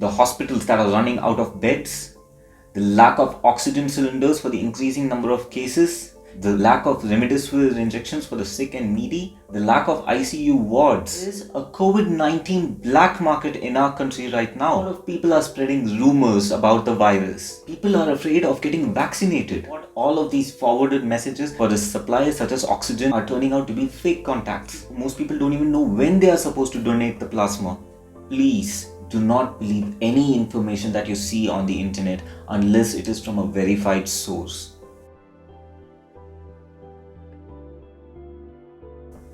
the hospitals that are running out of beds, the lack of oxygen cylinders for the increasing number of cases, the lack of remdesivir injections for the sick and needy, the lack of ICU wards. There is a COVID-19 black market in our country right now. A lot of people are spreading rumors about the virus. People are afraid of getting vaccinated. What all of these forwarded messages for the supplies such as oxygen are turning out to be fake contacts. Most people don't even know when they are supposed to donate the plasma. Please do not believe any information that you see on the internet unless it is from a verified source.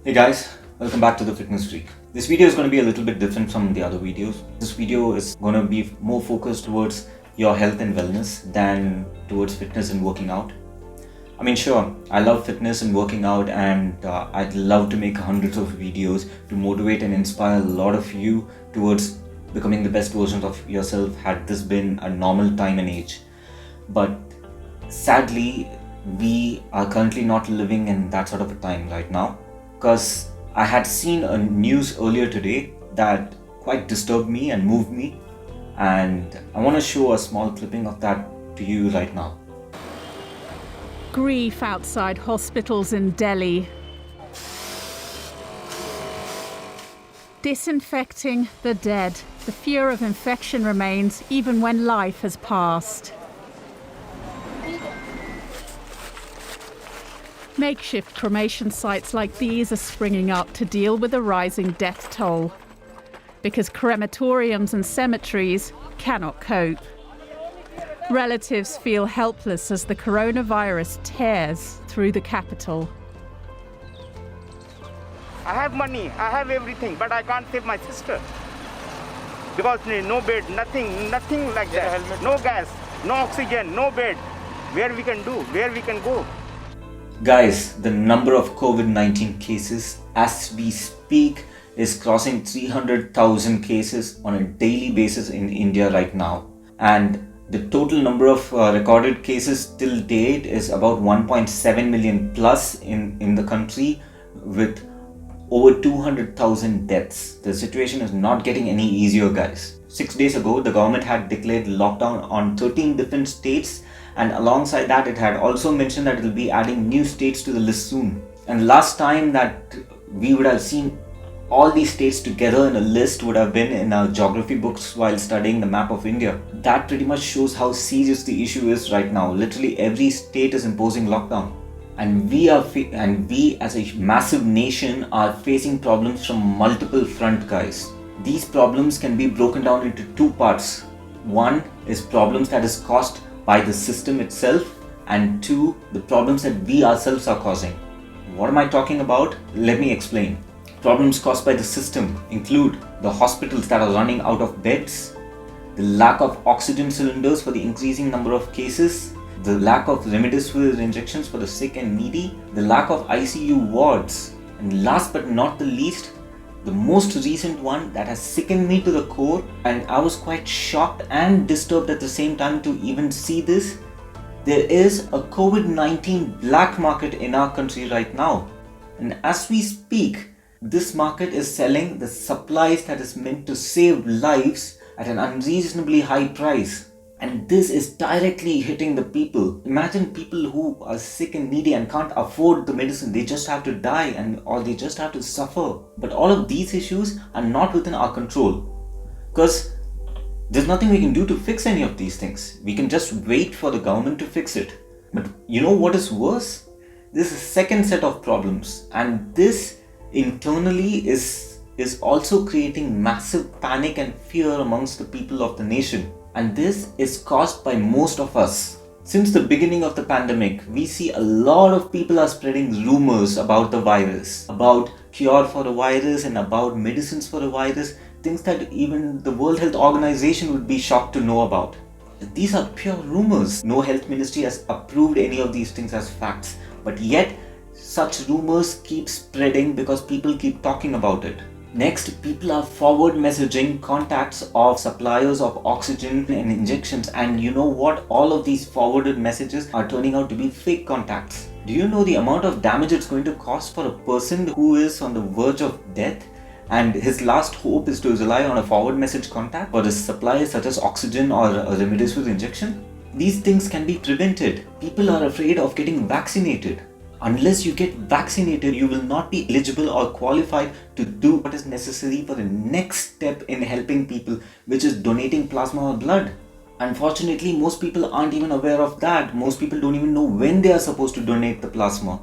Hey guys, welcome back to The Fitness Freak. This video is going to be a little bit different from the other videos. This video is going to be more focused towards your health and wellness than towards fitness and working out. I mean, sure, I love fitness and working out, and I'd love to make hundreds of videos to motivate and inspire a lot of you towards becoming the best version of yourself had this been a normal time and age. But sadly, we are currently not living in that sort of a time right now. Because I had seen a news earlier today that quite disturbed me and moved me, and I want to show a small clipping of that to you right now. Grief outside hospitals in Delhi. Disinfecting the dead. The fear of infection remains even when life has passed. Makeshift cremation sites like these are springing up to deal with the rising death toll, because crematoriums and cemeteries cannot cope. Relatives feel helpless as the coronavirus tears through the capital. I have money, I have everything, but I can't save my sister. Because no bed, nothing like that. No gas, no oxygen, no bed. Where we can do, where we can go. Guys, the number of COVID-19 cases as we speak is crossing 300,000 cases on a daily basis in India right now. And the total number of recorded cases till date is about 1.7 million plus in the country, with over 200,000 deaths. The situation is not getting any easier, guys. 6 days ago, the government had declared lockdown on 13 different states, and alongside that, it had also mentioned that it will be adding new states to the list soon. And last time that we would have seen all these states together in a list would have been in our geography books while studying the map of India. That pretty much shows how serious the issue is right now. Literally every state is imposing lockdown. And we as a massive nation are facing problems from multiple fronts, guys. These problems can be broken down into two parts. One is problems that is caused by the system itself, and two, the problems that we ourselves are causing. What am I talking about? Let me explain. Problems caused by the system include the hospitals that are running out of beds, the lack of oxygen cylinders for the increasing number of cases, the lack of remdesivir injections for the sick and needy, the lack of ICU wards, and last but not the least, the most recent one that has sickened me to the core, and I was quite shocked and disturbed at the same time to even see this. There is a COVID-19 black market in our country right now. And as we speak, this market is selling the supplies that is meant to save lives at an unreasonably high price. And this is directly hitting the people. Imagine people who are sick and needy and can't afford the medicine. They just have to die or they just have to suffer. But all of these issues are not within our control. Because there's nothing we can do to fix any of these things. We can just wait for the government to fix it. But you know what is worse? This is a second set of problems. And this internally is also creating massive panic and fear amongst the people of the nation. And this is caused by most of us. Since the beginning of the pandemic, we see a lot of people are spreading rumors about the virus, about cure for the virus and about medicines for the virus, things that even the World Health Organization would be shocked to know about. These are pure rumors. No health ministry has approved any of these things as facts, but yet such rumors keep spreading because people keep talking about it. Next, people are forward messaging contacts of suppliers of oxygen and injections, and you know what? All of these forwarded messages are turning out to be fake contacts. Do you know the amount of damage it's going to cost for a person who is on the verge of death? and his last hope is to rely on a forward message contact for his supplies such as oxygen or a remdesivir injection. These things can be prevented. People are afraid of getting vaccinated. Unless you get vaccinated, you will not be eligible or qualified to do what is necessary for the next step in helping people, which is donating plasma or blood. Unfortunately, most people aren't even aware of that. Most people don't even know when they are supposed to donate the plasma.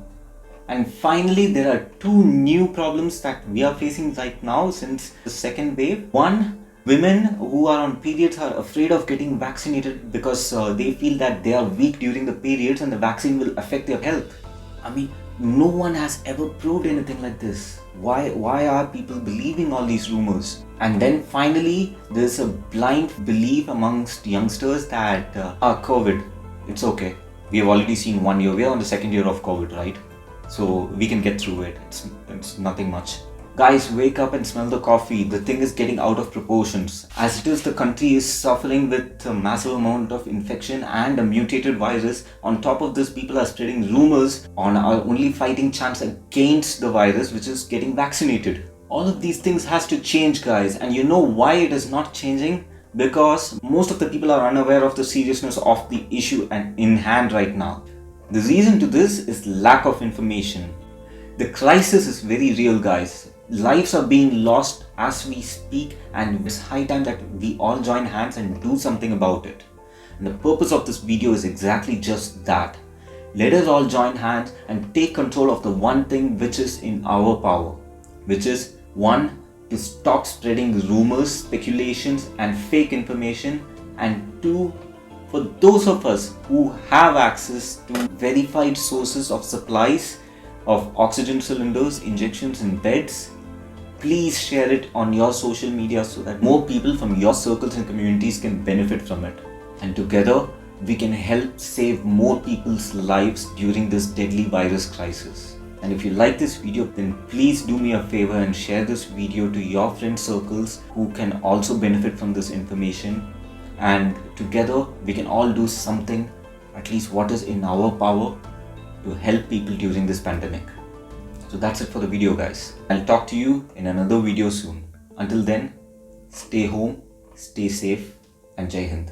And finally, there are two new problems that we are facing right now since the second wave. One, women who are on periods are afraid of getting vaccinated because they feel that they are weak during the periods and the vaccine will affect their health. I mean, no one has ever proved anything like this. Why are people believing all these rumors? And then finally, there's a blind belief amongst youngsters that COVID, it's okay. We have already seen 1 year. We are on the second year of COVID, right? So we can get through it. It's nothing much. Guys, wake up and smell the coffee. The thing is getting out of proportions. As it is, the country is suffering with a massive amount of infection and a mutated virus. On top of this, people are spreading rumors on our only fighting chance against the virus, which is getting vaccinated. All of these things has to change, guys. And you know why it is not changing? Because most of the people are unaware of the seriousness of the issue and in hand right now. The reason to this is lack of information. The crisis is very real, guys. Lives are being lost as we speak, and it's high time that we all join hands and do something about it. And the purpose of this video is exactly just that. Let us all join hands and take control of the one thing which is in our power, which is 1. To stop spreading rumors, speculations and fake information, and 2. For those of us who have access to verified sources of supplies of oxygen cylinders, injections and beds, please share it on your social media so that more people from your circles and communities can benefit from it. And together, we can help save more people's lives during this deadly virus crisis. And if you like this video, then please do me a favor and share this video to your friend circles who can also benefit from this information. And together, we can all do something, at least what is in our power, to help people during this pandemic. So that's it for the video, guys. I'll talk to you in another video soon. Until then, stay home, stay safe, and Jai Hind.